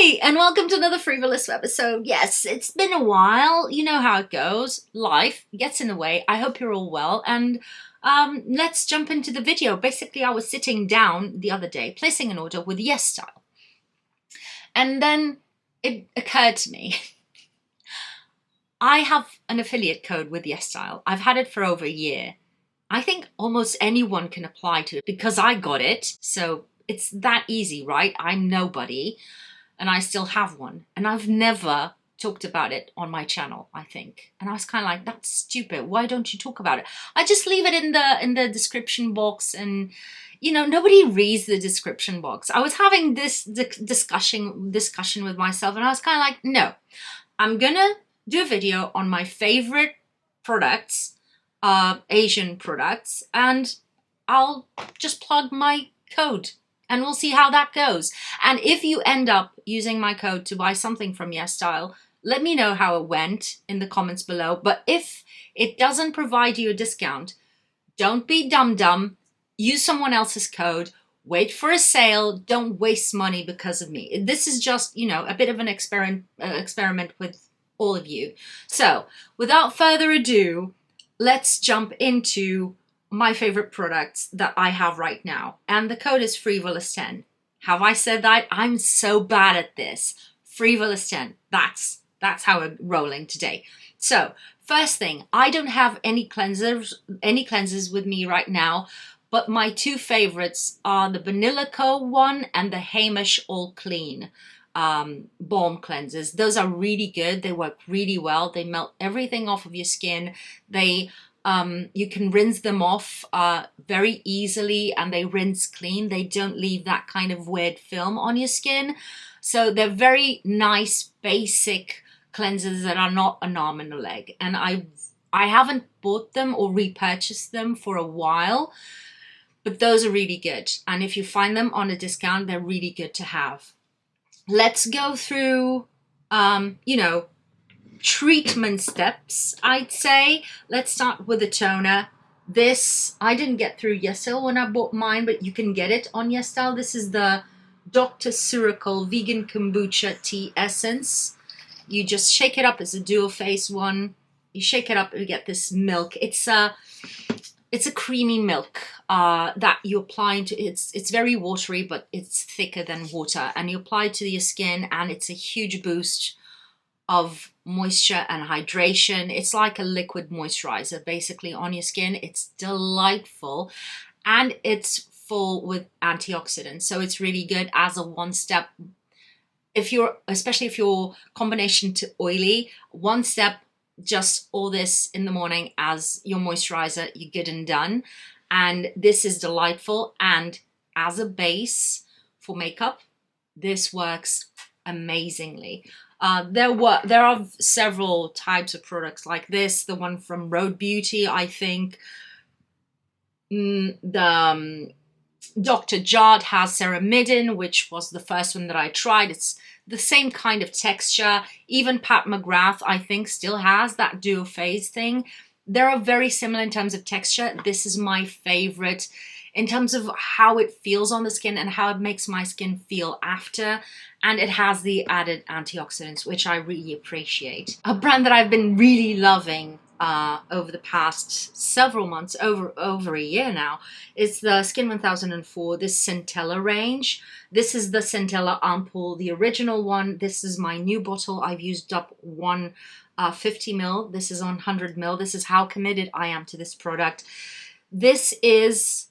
Hi, and welcome to another free.volous episode. Yes, it's been a while. You know how it goes. Life gets in the way. I hope you're all well. And let's jump into the video. Basically, I was sitting down the other day, placing an order with Yesstyle. And then it occurred to me, I have an affiliate code with Yesstyle. I've had it for over a year. I think almost anyone can apply to it because I got it. So it's that easy, right? I'm nobody. And I still have one. And I've never talked about it on my channel, I think. And I was kind of like, that's stupid. Why don't you talk about it? I just leave it in the description box, and you know, nobody reads the description box. I was having this discussion with myself, and I was kind of like, no, I'm gonna do a video on my favorite products, Asian products, and I'll just plug my code. And we'll see how that goes. And if you end up using my code to buy something from Yesstyle, let me know how it went in the comments below. But if it doesn't provide you a discount, don't be dumb. Use someone else's code. Wait for a sale. Don't waste money because of me. This is just, you know, a bit of an experiment with all of you. So without further ado, let's jump into my favorite products that I have right now. And the code is free.volous10. Have I said that? I'm so bad at this. free.volous10. That's how we're rolling today. So first thing, I don't have any cleansers with me right now, but my two favorites are the Vanilla Co one and the Hamish All Clean balm cleansers. Those are really good. They work really well. They melt everything off of your skin. You can rinse them off very easily, and they rinse clean. They don't leave that kind of weird film on your skin. So they're very nice, basic cleansers that are not an arm and a leg. And I haven't bought them or repurchased them for a while, but those are really good. And if you find them on a discount, they're really good to have. Let's go through, you know, treatment steps, I'd say. Let's start with the toner. This, I didn't get through Yesstyle when I bought mine, but you can get it on Yesstyle. This is the Dr. Suracle Vegan Kombucha Tea Essence. You just shake it up. It's a dual phase one. You shake it up and you get this milk. It's a creamy milk that you apply into. It's very watery, but it's thicker than water. And you apply it to your skin, and it's a huge boost of moisture and hydration. It's like a liquid moisturizer basically on your skin. It's delightful, and it's full with antioxidants, so it's really good as a one step. Especially if you're combination to oily, one step, just all this in the morning as your moisturizer, you're good and done. And this is delightful, and as a base for makeup, this works amazingly. There are several types of products like this. The one from Road Beauty, I think. Dr. Jart has Ceramidin, which was the first one that I tried. It's the same kind of texture. Even Pat McGrath, I think, still has that dual phase thing. They're very similar in terms of texture. This is my favorite in terms of how it feels on the skin and how it makes my skin feel after. And it has the added antioxidants, which I really appreciate. A brand that I've been really loving over the past several months, over a year now, is the Skin 1004, this Centella range. This is the Centella ampoule, the original one. This is my new bottle. I've used up one 50 ml. This is on 100 ml. This is how committed I am to this product. This is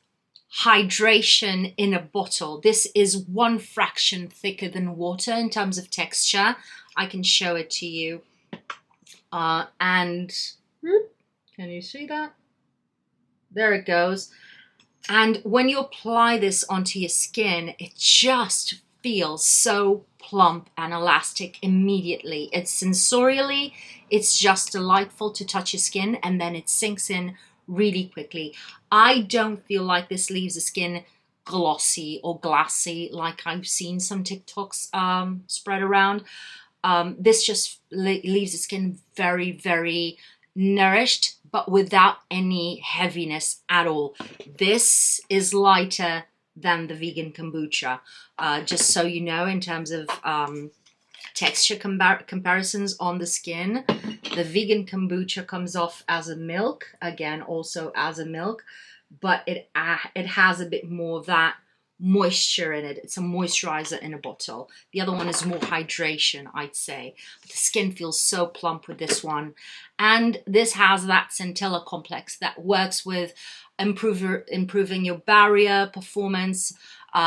hydration in a bottle. This is one fraction thicker than water in terms of texture. I can show it to you. And can you see that? There it goes. And when you apply this onto your skin, it just feels so plump and elastic immediately. It's sensorially, it's just delightful to touch your skin, and then it sinks in really quickly. I don't feel like this leaves the skin glossy or glassy like I've seen some TikToks spread around. This just leaves the skin very, very nourished, but without any heaviness at all. This is lighter than the vegan kombucha. Just so you know, in terms of texture comparisons on the skin, the vegan kombucha comes off as a milk, again also as a milk, but it has a bit more of that moisture in it. It's a moisturizer in a bottle. The other one is more hydration, I'd say. But the skin feels so plump with this one. And this has that scintilla complex that works with improving your barrier performance,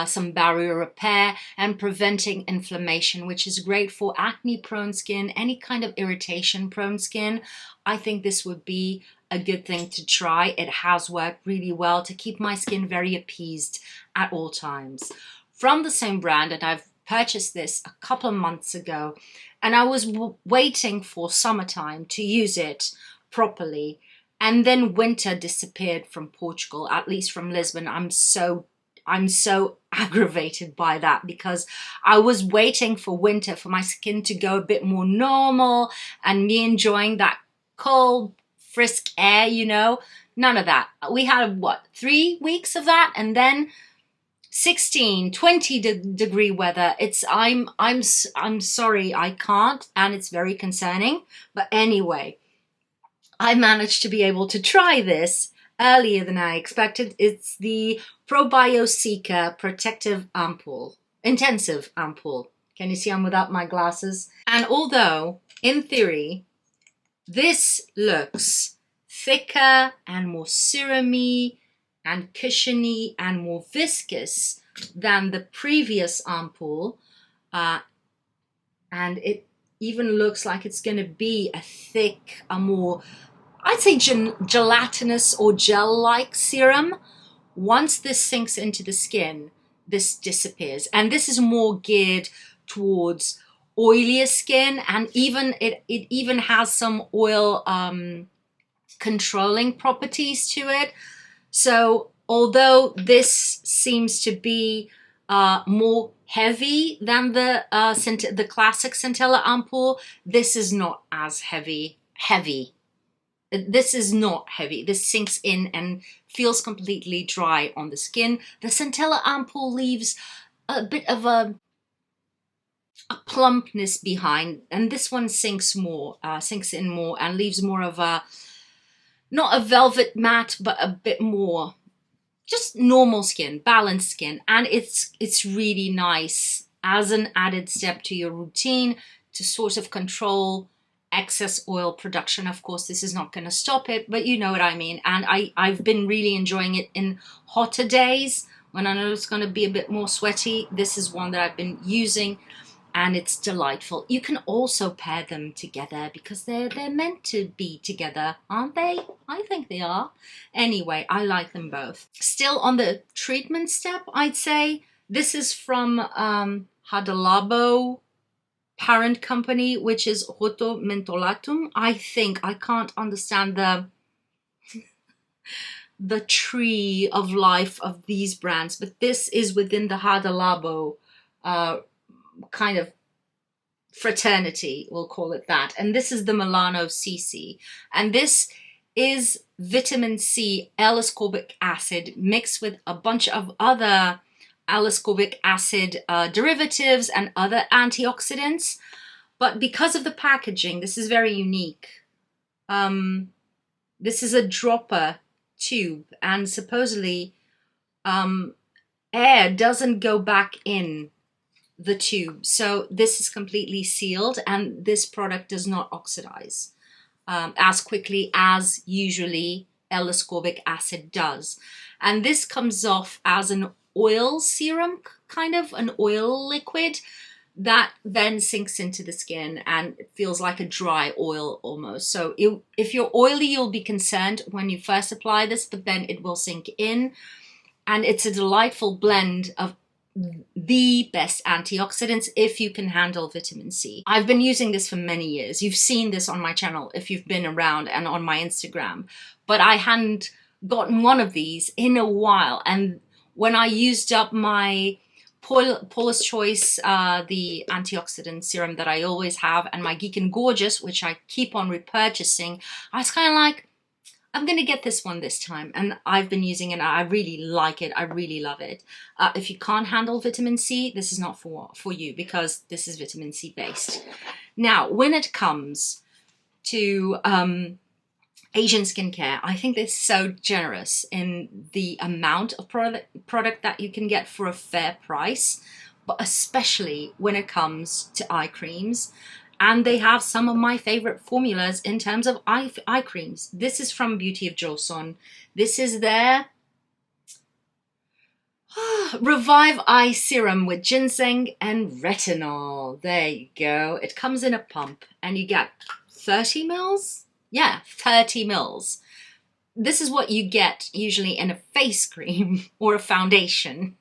some barrier repair, and preventing inflammation, which is great for acne prone skin, any kind of irritation prone skin. I think this would be a good thing to try. It has worked really well to keep my skin very appeased at all times. From the same brand, and I've purchased this a couple of months ago, and I was waiting for summertime to use it properly, and then winter disappeared from Portugal, at least from Lisbon. I'm so aggravated by that, because I was waiting for winter for my skin to go a bit more normal and me enjoying that cold, frisk air, you know. None of that. We had, what, 3 weeks of that, and then 16, 20 degree weather. I'm sorry, I can't, and it's very concerning. But anyway, I managed to be able to try this earlier than I expected. It's the Probioseca Protective Ampoule, Intensive Ampoule. Can you see I'm without my glasses? And although, in theory, this looks thicker and more serumy and cushiony and more viscous than the previous ampoule, and it even looks like it's going to be a thick, a more, I'd say, gelatinous or gel-like serum. Once this sinks into the skin, this disappears. And this is more geared towards oilier skin, and even it even has some oil controlling properties to it. So although this seems to be more heavy than the classic scintilla ampoule, this is not as heavy. This is not heavy. This sinks in and feels completely dry on the skin. The scintilla ampoule leaves a bit of a plumpness behind, and this one sinks in more and leaves more of a, not a velvet matte, but a bit more just normal skin, balanced skin. And it's really nice as an added step to your routine to sort of control excess oil production. Of course, this is not going to stop it, but you know what I mean. And I've been really enjoying it in hotter days when I know it's going to be a bit more sweaty. This is one that I've been using, and it's delightful. You can also pair them together because they're meant to be together, aren't they? I think they are. Anyway, I like them both. Still on the treatment step, I'd say this is from Hadalabo parent company, which is Mentolatum. I think I can't understand the tree of life of these brands, but this is within the Hadalabo kind of fraternity, we'll call it that. And this is the Milano CC, and this is vitamin C L-ascorbic acid mixed with a bunch of other L-ascorbic acid derivatives and other antioxidants. But because of the packaging, this is very unique. This is a dropper tube, and supposedly air doesn't go back in the tube, so this is completely sealed, and this product does not oxidize as quickly as usually L-ascorbic acid does. And this comes off as an oil serum, kind of an oil liquid that then sinks into the skin, and it feels like a dry oil almost. So if you're oily, you'll be concerned when you first apply this, but then it will sink in, and it's a delightful blend of the best antioxidants if you can handle vitamin C. I've been using this for many years. You've seen this on my channel if you've been around, and on my Instagram, but I hadn't gotten one of these in a while. And when I used up my Paula's Choice, the antioxidant serum that I always have, and my Geek and Gorgeous, which I keep on repurchasing, I was kind of like, I'm going to get this one this time, and I've been using it. I really like it. I really love it. If you can't handle vitamin C, this is not for you, because this is vitamin C based. Now, when it comes to Asian skincare, I think they're so generous in the amount of product that you can get for a fair price, but especially when it comes to eye creams. And they have some of my favorite formulas in terms of eye creams. This is from Beauty of Joseon. This is their Revive Eye Serum with ginseng and retinol. There you go. It comes in a pump and you get 30 mils? Yeah, 30 mils. This is what you get usually in a face cream or a foundation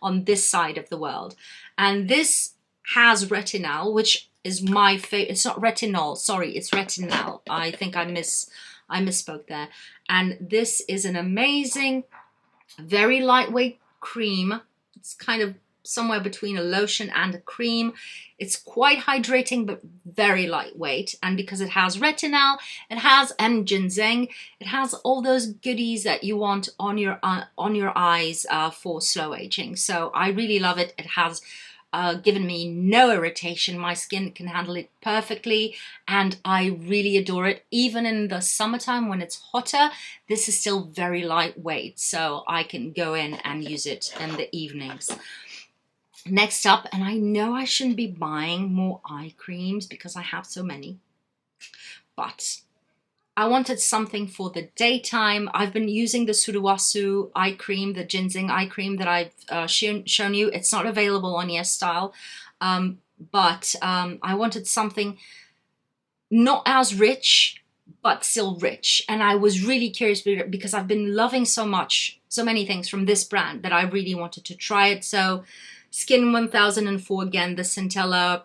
on this side of the world. And this has retinol, which is my favorite. It's not retinol, sorry, it's retinol. I think I misspoke there. And this is an amazing, very lightweight cream. It's kind of somewhere between a lotion and a cream. It's quite hydrating, but very lightweight. And because it has retinol, and ginseng, it has all those goodies that you want on your eyes for slow aging. So I really love it. It has given me no irritation. My skin can handle it perfectly, and I really adore it. Even in the summertime when it's hotter, this is still very lightweight, so I can go in and use it in the evenings. Next up, and I know I shouldn't be buying more eye creams because I have so many, but I wanted something for the daytime. I've been using the Suruwasu eye cream, the ginseng eye cream that I've shown you. It's not available on Yesstyle, but I wanted something not as rich, but still rich. And I was really curious because I've been loving so many things from this brand that I really wanted to try it. So Skin 1004, again, the Centella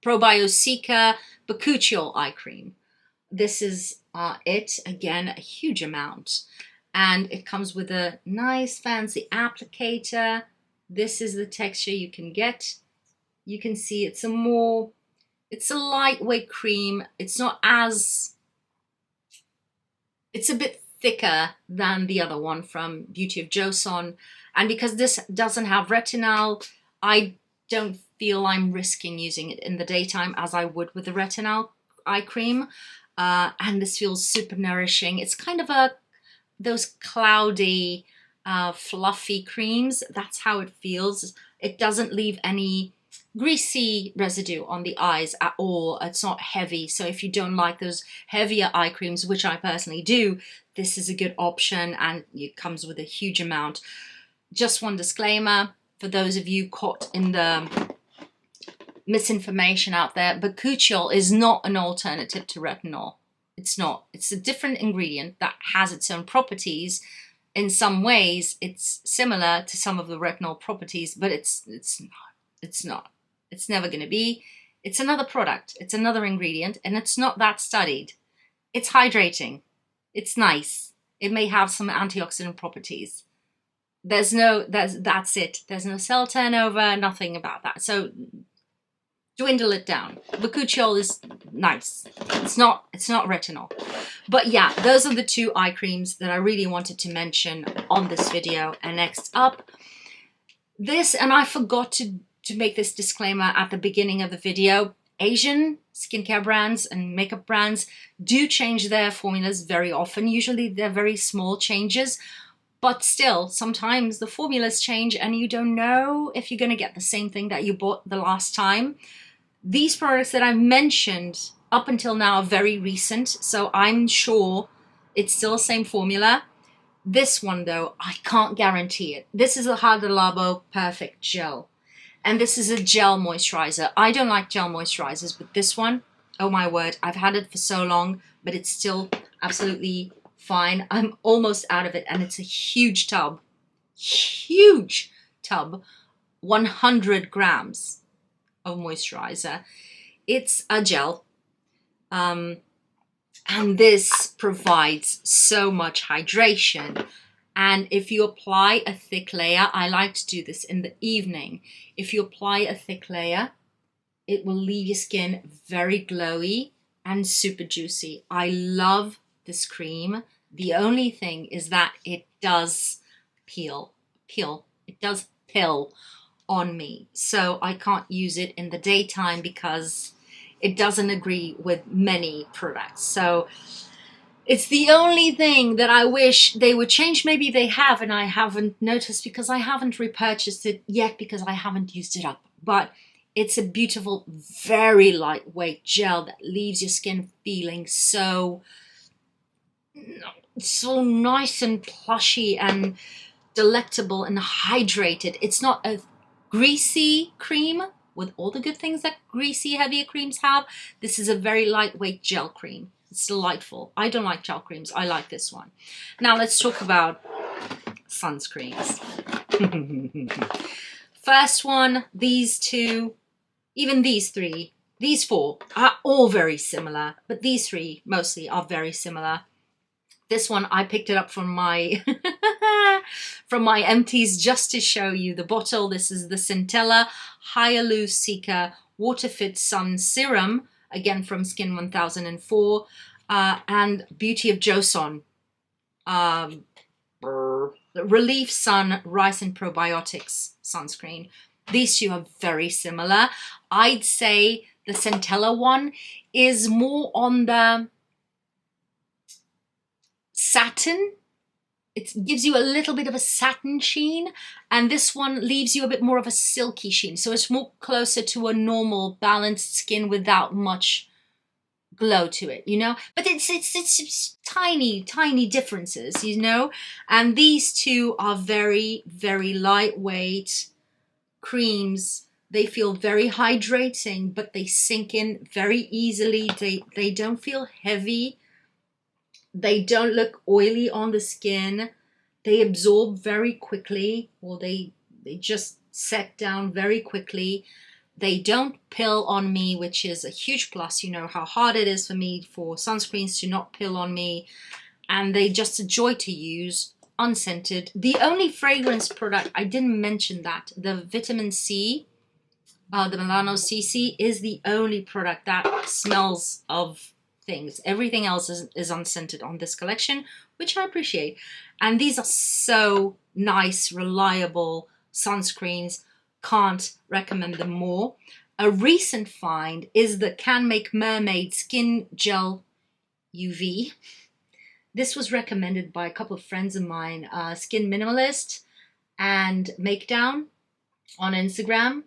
Probiotica Bakuchiol eye cream. This is it, again, a huge amount. And it comes with a nice fancy applicator. This is the texture you can get. You can see it's a lightweight cream. It's a bit thicker than the other one from Beauty of Joseon. And because this doesn't have retinol, I don't feel I'm risking using it in the daytime as I would with the retinol eye cream. And this feels super nourishing. It's kind of those cloudy, fluffy creams. That's how it feels. It doesn't leave any greasy residue on the eyes at all. It's not heavy. So if you don't like those heavier eye creams, which I personally do, this is a good option, and it comes with a huge amount. Just one disclaimer for those of you caught in the misinformation out there: Bakuchiol is not an alternative to retinol. It's not. It's a different ingredient that has its own properties. In some ways, it's similar to some of the retinol properties, but it's not. It's never going to be. It's another product. It's another ingredient, and it's not that studied. It's hydrating. It's nice. It may have some antioxidant properties. That's it. There's no cell turnover, nothing about that. So dwindle it down. Bakuchiol is nice. It's not retinol. But yeah, those are the two eye creams that I really wanted to mention on this video. And next up, this, and I forgot to make this disclaimer at the beginning of the video. Asian skincare brands and makeup brands do change their formulas very often. Usually they're very small changes, but still, sometimes the formulas change and you don't know if you're going to get the same thing that you bought the last time. These products that I've mentioned up until now are very recent, so I'm sure it's still the same formula. This one, though, I can't guarantee it. This is a Hada Labo Perfect Gel. And this is a gel moisturizer. I don't like gel moisturizers, but this one, oh my word, I've had it for so long, but it's still absolutely fine. I'm almost out of it, and it's a huge tub. Huge tub. 100 grams of moisturizer. It's a gel. And this provides so much hydration. And if you apply a thick layer, I like to do this in the evening. If you apply a thick layer, it will leave your skin very glowy, and super juicy. I love this cream. The only thing is that it does peel. It does pill on me. So I can't use it in the daytime because it doesn't agree with many products. So it's the only thing that I wish they would change. Maybe they have and I haven't noticed because I haven't repurchased it yet because I haven't used it up. But it's a beautiful, very lightweight gel that leaves your skin feeling so nice and plushy and delectable and hydrated. It's not a greasy cream with all the good things that greasy, heavier creams have. This is a very lightweight gel cream. It's delightful. I don't like gel creams. I like this one. Now let's talk about sunscreens. First one, these two, even these three, these four are all very similar, but these three mostly are very similar. This one, I picked it up from my from my empties just to show you the bottle. This is the Centella Hyaluronic Water Fit Sun Serum, again from Skin 1004, and Beauty of Joseon. Relief Sun Rice and Probiotics Sunscreen. These two are very similar. I'd say the Centella one is more on the satin. It gives you a little bit of a satin sheen, and this one leaves you a bit more of a silky sheen. So it's more closer to a normal balanced skin without much glow to it, you know. But it's tiny differences, you know. And these two are very lightweight creams. They feel very hydrating, but they sink in very easily. They don't feel heavy. They don't look oily on the skin. They absorb very quickly, or they just set down very quickly. They don't pill on me, which is a huge plus. You know how hard it is for me for sunscreens to not pill on me. And they just a joy to use, unscented. The only fragrance product, I didn't mention that, the vitamin C, the Milano CC, is the only product that smells of things. Everything else is unscented on this collection, which I appreciate. And these are so nice, reliable sunscreens. Can't recommend them more. A recent find is the Can Make Mermaid Skin Gel UV. This was recommended by a couple of friends of mine, Skin Minimalist and Makedown on Instagram.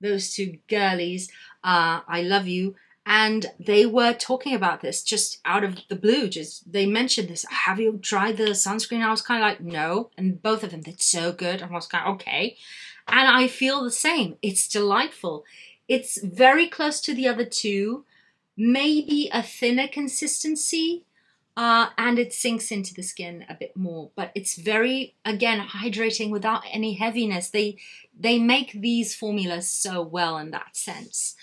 Those two girlies, I love you. And they were talking about this just out of the blue. Just they mentioned this. Have you tried the sunscreen? I was kind of like, no. And both of them did so good. And I was kind of, okay. And I feel the same. It's delightful. It's very close to the other two. Maybe a thinner consistency. And it sinks into the skin a bit more. But it's very, again, hydrating without any heaviness. They make these formulas so well in that sense.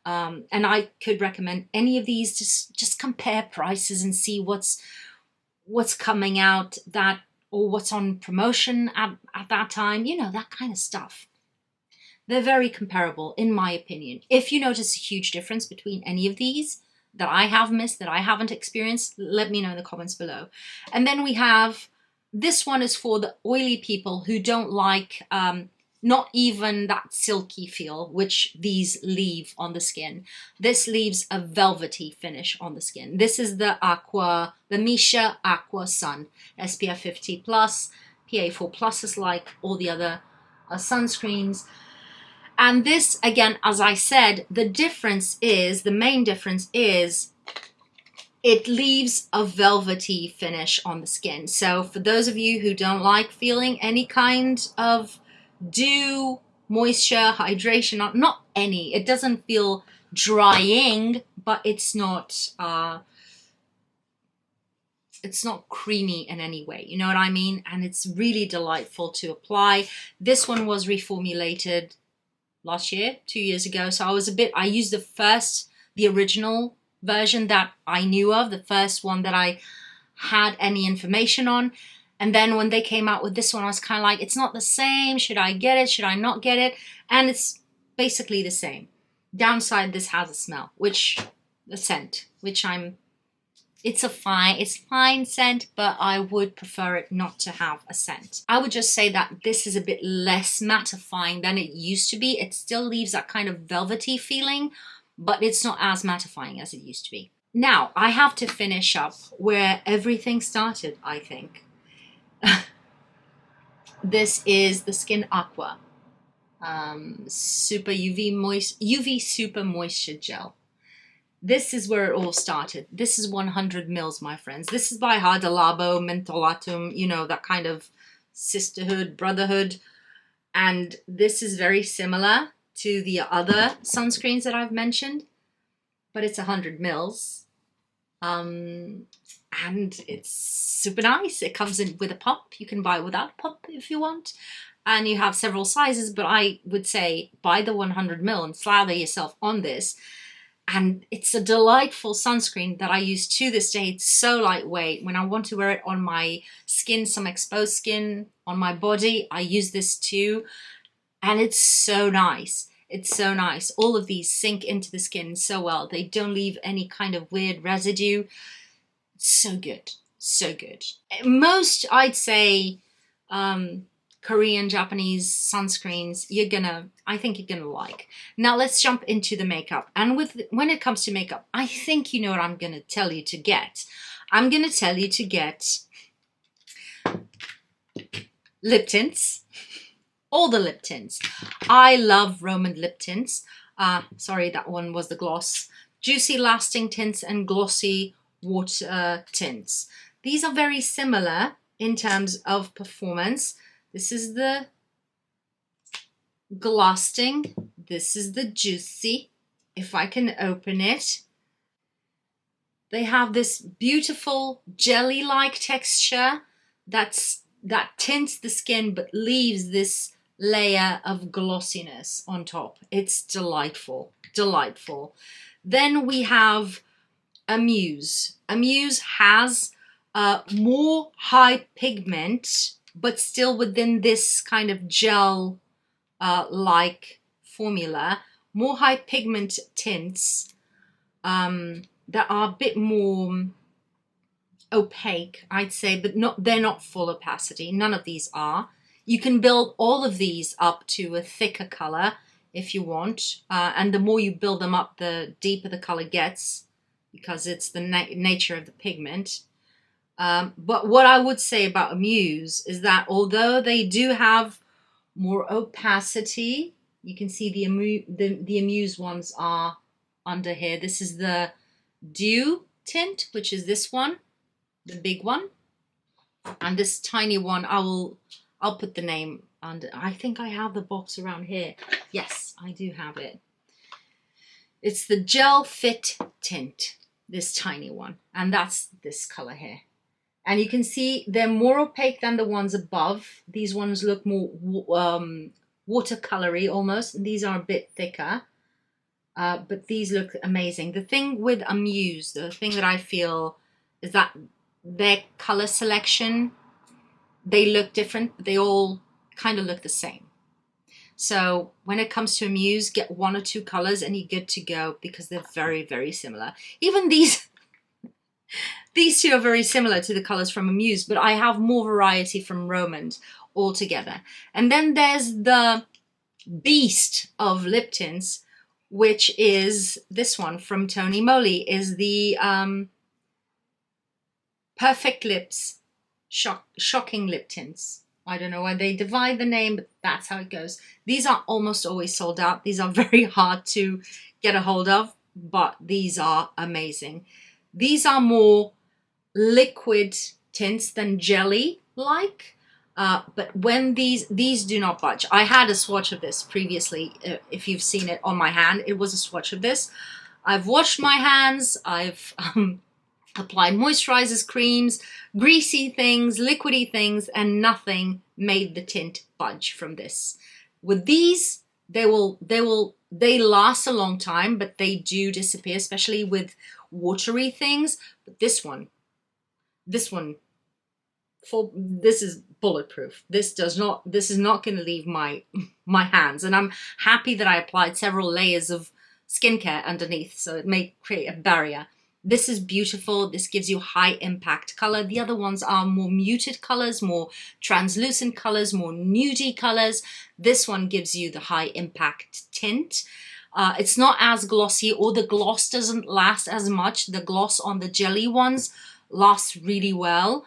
And I could recommend any of these. Just compare prices and see what's coming out that, or what's on promotion at that time, you know, that kind of stuff. They're very comparable, in my opinion. If you notice a huge difference between any of these that I have missed, that I haven't experienced, let me know in the comments below. And then we have, this one is for the oily people who don't like not even that silky feel, which these leave on the skin. This leaves a velvety finish on the skin. This is the Misha Aqua Sun, SPF 50+, PA4+, is like all the other sunscreens. And this, again, as I said, the main difference is it leaves a velvety finish on the skin. So for those of you who don't like feeling any kind of dew, moisture, hydration, not any, it doesn't feel drying, but it's not creamy in any way, you know what I mean? And it's really delightful to apply. This one was reformulated last year, 2 years ago, so I used the original version that I knew of, the first one that I had any information on. And then when they came out with this one, I was kind of like, it's not the same. Should I get it? Should I not get it? And it's basically the same. Downside, this has a smell, which, the scent, which it's fine scent, but I would prefer it not to have a scent. I would just say that this is a bit less mattifying than it used to be. It still leaves that kind of velvety feeling, but it's not as mattifying as it used to be. Now, I have to finish up where everything started, I think. This is the Skin Aqua Super UV Super Moisture Gel. This is where it all started. This is 100 mils, my friends. This is by Hada Labo, Mentholatum, you know, that kind of sisterhood, brotherhood. And this is very similar to the other sunscreens that I've mentioned, but it's 100 mils. And it's super nice. It comes in with a pump. You can buy it without a pump if you want. And you have several sizes, but I would say buy the 100 mil and slather yourself on this. And it's a delightful sunscreen that I use to this day. It's so lightweight. When I want to wear it on my skin, some exposed skin, on my body, I use this too. And it's so nice. It's so nice. All of these sink into the skin so well. They don't leave any kind of weird residue. It's so good. So good. Most, I'd say, Korean, Japanese sunscreens, I think you're gonna like. Now let's jump into the makeup. And when it comes to makeup, I think you know what I'm gonna tell you to get. I'm gonna tell you to get lip tints. All the lip tints. I love Roman lip tints. Sorry, that one was the gloss. Juicy lasting tints and glossy water tints. These are very similar in terms of performance. This is the Glasting. This is the Juicy. If I can open it. They have this beautiful jelly-like texture that tints the skin but leaves this layer of glossiness on top. It's delightful. Delightful. Then we have Amuse. Amuse has more high pigment, but still within this kind of gel like formula, more high pigment tints that are a bit more opaque, I'd say, but they're not full opacity. None of these are. You can build all of these up to a thicker color if you want, and the more you build them up, the deeper the color gets, because it's the nature of the pigment. But what I would say about Amuse is that although they do have more opacity, you can see the Amuse ones are under here. This is the Dew tint, which is this one, the big one, and this tiny one, I'll put the name under. I think I have the box around here. Yes, I do have it. It's the Gel Fit tint, this tiny one, and that's this color here. And you can see they're more opaque than the ones above. These ones look more watercolory almost. These are a bit thicker, but these look amazing. The thing with Amuse, the thing that I feel is that their color selection, they look different, but they all kind of look the same. So when it comes to Amuse, get one or two colors and you're good to go, because they're very, very similar. Even these two are very similar to the colors from Amuse, but I have more variety from Roman altogether. And then there's the beast of lip tints, which is this one from Tony Moly, is the Perfect Lips Shocking Lip Tints. I don't know why they divide the name, but that's how it goes. These are almost always sold out. These are very hard to get a hold of, but these are amazing. These are more liquid tints than jelly-like, but when these do not budge. I had a swatch of this previously. If you've seen it on my hand, it was a swatch of this. I've washed my hands. I've applied moisturizers, creams, greasy things, liquidy things, and nothing made the tint budge from this. With these, they last a long time, but they do disappear, especially with watery things. But this is bulletproof. This is not going to leave my hands, and I'm happy that I applied several layers of skincare underneath, so it may create a barrier. This is beautiful. This gives you high impact color. The other ones are more muted colors, more translucent colors, more nudie colors. This one gives you the high impact tint. It's not as glossy, or the gloss doesn't last as much. The gloss on the jelly ones lasts really well,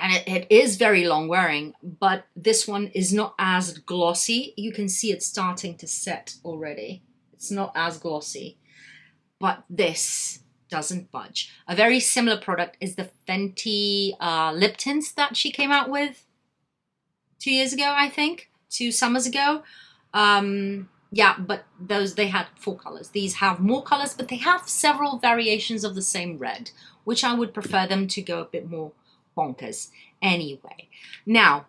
and it is very long wearing, but this one is not as glossy. You can see it's starting to set already. It's not as glossy, but this doesn't budge. A very similar product is the Fenty lip tints that she came out with 2 years ago, I think, 2 summers ago. Yeah, but those, they had 4 colors. These have more colors, but they have several variations of the same red, which I would prefer them to go a bit more bonkers anyway. Now,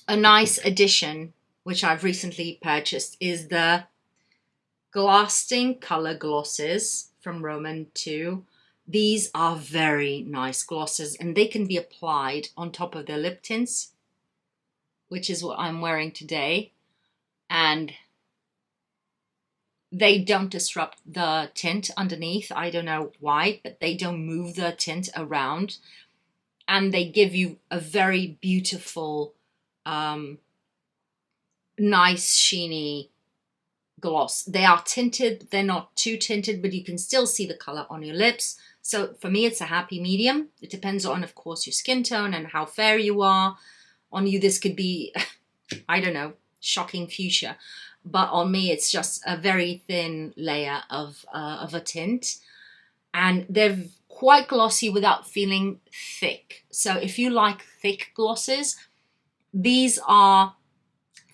a nice addition, which I've recently purchased, is the Lasting Color Glosses from Roman 2. These are very nice glosses, and they can be applied on top of their lip tints, which is what I'm wearing today. And they don't disrupt the tint underneath. I don't know why, but they don't move the tint around. And they give you a very beautiful, nice, sheeny gloss. They are tinted. They're not too tinted, but you can still see the color on your lips. So for me, it's a happy medium. It depends on, of course, your skin tone and how fair you are. On you, this could be, I don't know, shocking fuchsia. But on me, it's just a very thin layer of a tint. And they're quite glossy without feeling thick. So if you like thick glosses, these are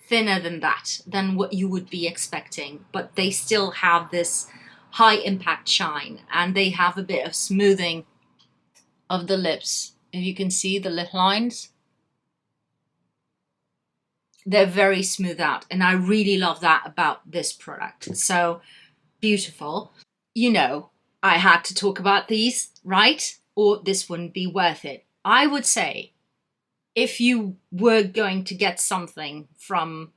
thinner than that, than what you would be expecting. But they still have this high impact shine. And they have a bit of smoothing of the lips. If you can see the lip lines, they're very smooth out, and I really love that about this product. So beautiful. You know, I had to talk about these, right? Or this wouldn't be worth it. I would say if you were going to get something from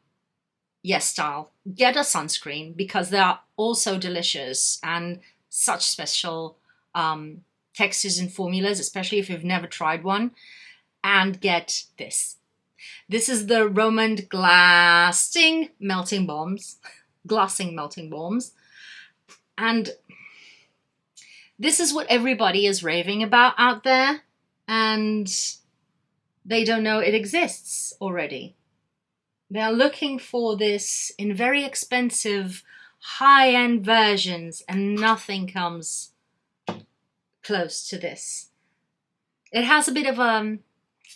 Yesstyle, get a sunscreen, because they are also delicious and such special textures and formulas, especially if you've never tried one. And get this. This is the Roman Glassing Melting Balms. Glassing Melting Balms. And this is what everybody is raving about out there. And they don't know it exists already. They are looking for this in very expensive, high-end versions, and nothing comes close to this. It has a bit of a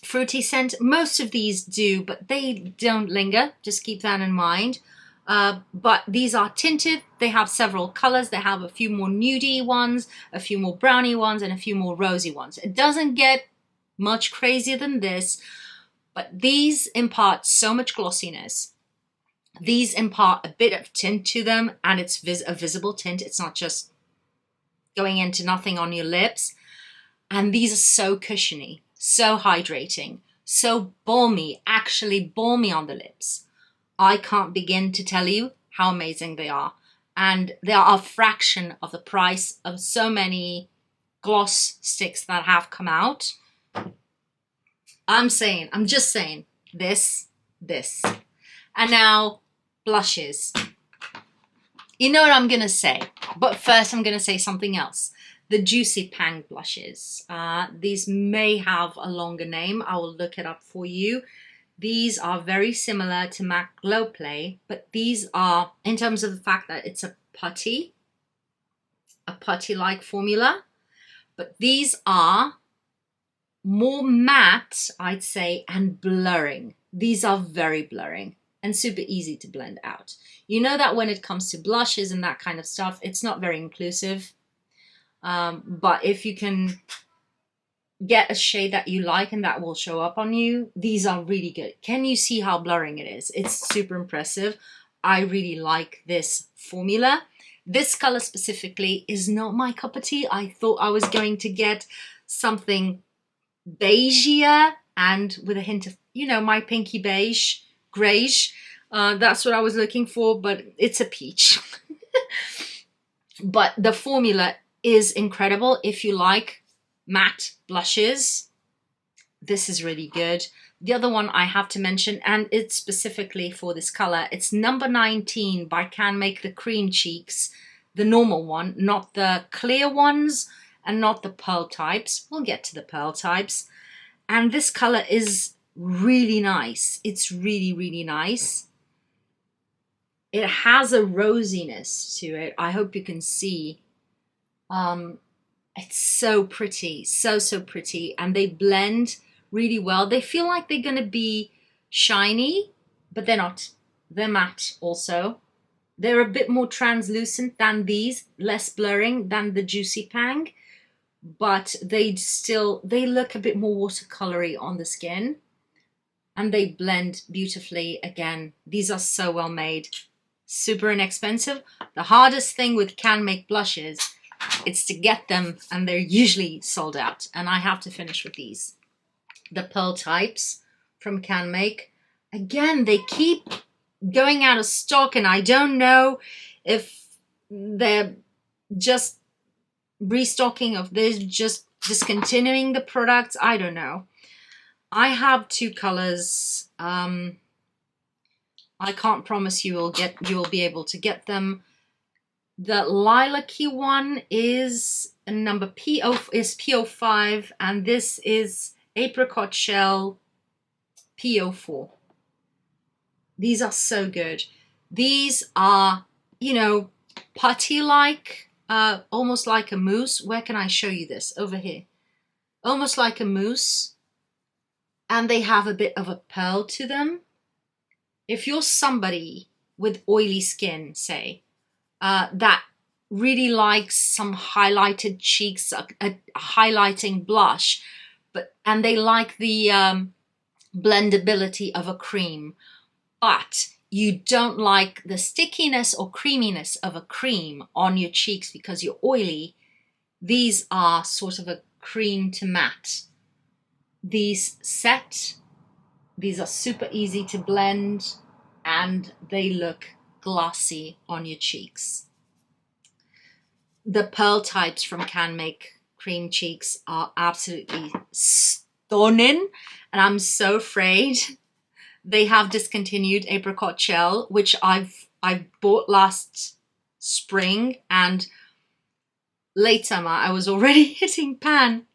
fruity scent. Most of these do, but they don't linger. Just keep that in mind. But these are tinted. They have several colors. They have a few more nudie ones, a few more brownie ones, and a few more rosy ones. It doesn't get much crazier than this, but these impart so much glossiness. These impart a bit of tint to them, and it's a visible tint. It's not just going into nothing on your lips. And these are so cushiony, so hydrating, so balmy, actually balmy on the lips. I can't begin to tell you how amazing they are. And they are a fraction of the price of so many gloss sticks that have come out. I'm just saying, this. And now, blushes. You know what I'm going to say, but first I'm going to say something else. The Juicy Pang blushes. These may have a longer name. I will look it up for you. These are very similar to MAC Glow Play, but these are, in terms of the fact that it's a putty-like formula, but these are more matte, I'd say, and blurring. These are very blurring and super easy to blend out. You know that when it comes to blushes and that kind of stuff, it's not very inclusive. But if you can get a shade that you like and that will show up on you, these are really good. Can you see how blurring it is? It's super impressive. I really like this formula. This color specifically is not my cup of tea. I thought I was going to get something beigeier and with a hint of, you know, my pinky beige, grayish. That's what I was looking for, but it's a peach. but the formula is incredible. If you like matte blushes, this is really good. The other one I have to mention, and it's specifically for this color, it's number 19 by Can Make, the cream cheeks, the normal one, not the clear ones and not the pearl types. We'll get to the pearl types. And this color is really nice. It's really, really nice. It has a rosiness to it. I hope you can see. It's so pretty, so pretty, and they blend really well. They feel like they're gonna be shiny, but they're not. They're matte also. They're a bit more translucent than these, less blurring than the Juicy Pang, but they look a bit more watercolory on the skin, and they blend beautifully. Again, these are so well made, super inexpensive. The hardest thing with Can Make blushes, it's to get them, and they're usually sold out, and I have to finish with these. The pearl types from Can Make. Again, they keep going out of stock, and I don't know if they're just restocking, if they're just discontinuing the products. I don't know. I have two colors. I can't promise you will be able to get them. The lilac-y one is PO5, and this is apricot shell PO4. These are so good. These are, you know, putty-like, almost like a mousse. Where can I show you this? Over here. Almost like a mousse. And they have a bit of a pearl to them. If you're somebody with oily skin, say, that really likes some highlighted cheeks, a highlighting blush, and they like the blendability of a cream, but you don't like the stickiness or creaminess of a cream on your cheeks because you're oily, these are sort of a cream to matte. These are super easy to blend, and they look glossy on your cheeks. The pearl types from Can Make cream cheeks are absolutely stunning, and I'm so afraid they have discontinued apricot shell, which I bought last spring, and late summer I was already hitting pan.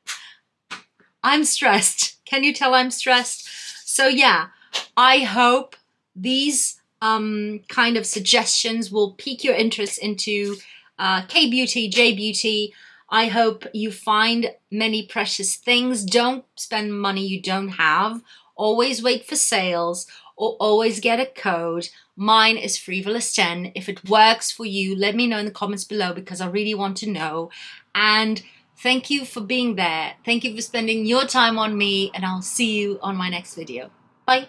I'm stressed. Can you tell I'm stressed? So yeah, I hope these kind of suggestions will pique your interest into K-beauty, J-beauty. I hope you find many precious things. Don't spend money you don't have. Always wait for sales, or always get a code. Mine is free.volous10. If it works for you, let me know in the comments below, because I really want to know. And thank you for being there. Thank you for spending your time on me, and I'll see you on my next video. Bye.